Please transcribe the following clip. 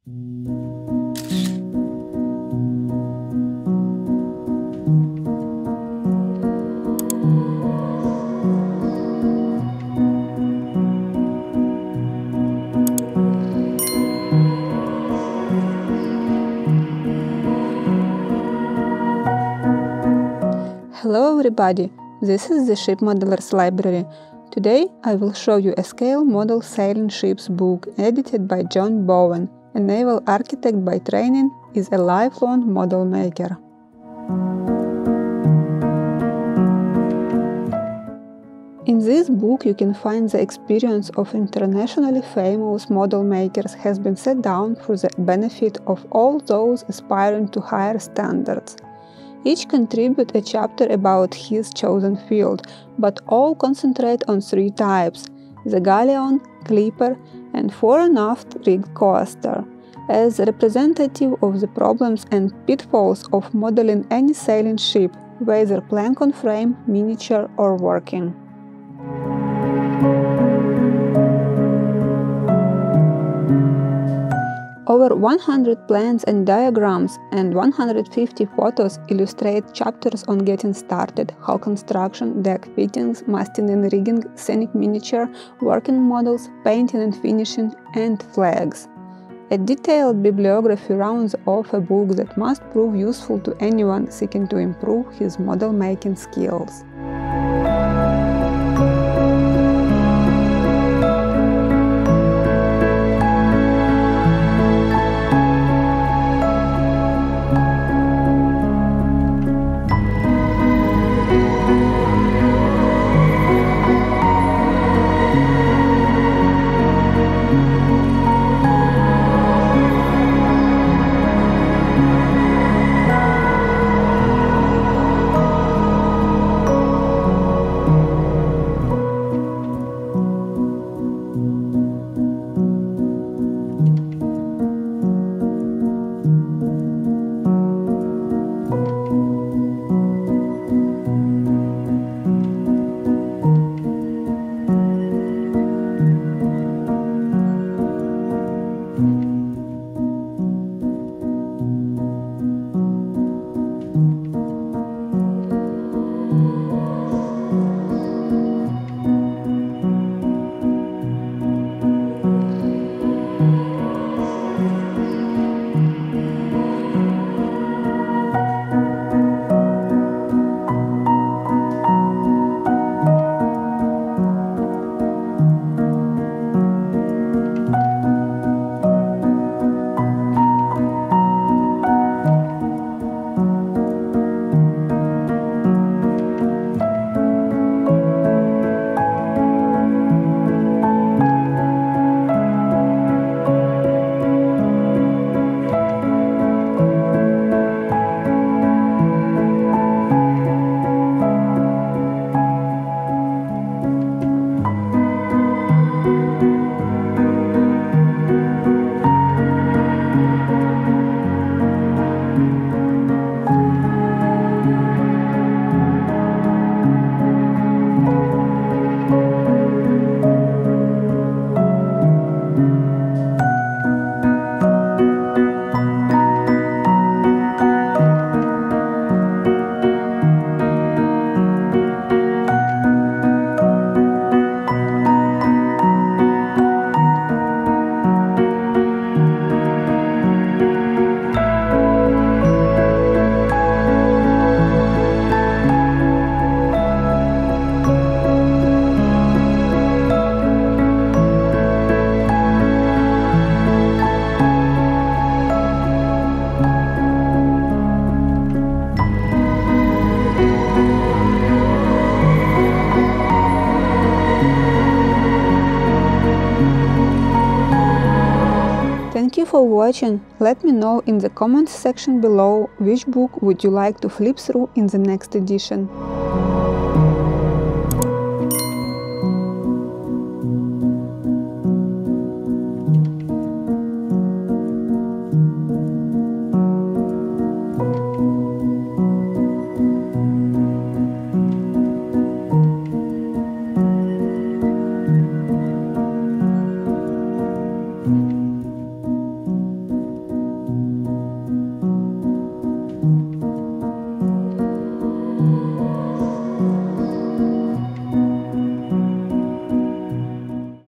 Hello everybody, this is the Ship Modelers Library. Today I will show you a scale model sailing ships book edited by John Bowen, a naval architect by training, is a lifelong model maker. In this book you can find the experience of internationally famous model makers has been set down for the benefit of all those aspiring to higher standards. Each contribute a chapter about his chosen field, but all concentrate on three types: the galleon, clipper, and fore and aft rigged coaster, as representative of the problems and pitfalls of modeling any sailing ship, whether plank on frame, miniature, or working. Over 100 plans and diagrams and 150 photos illustrate chapters on getting started, hull construction, deck fittings, masting and rigging, scenic miniature, working models, painting and finishing, and flags. A detailed bibliography rounds off a book that must prove useful to anyone seeking to improve his model-making skills. Thank you for watching. Let me know in the comments section below which book would you like to flip through in the next edition.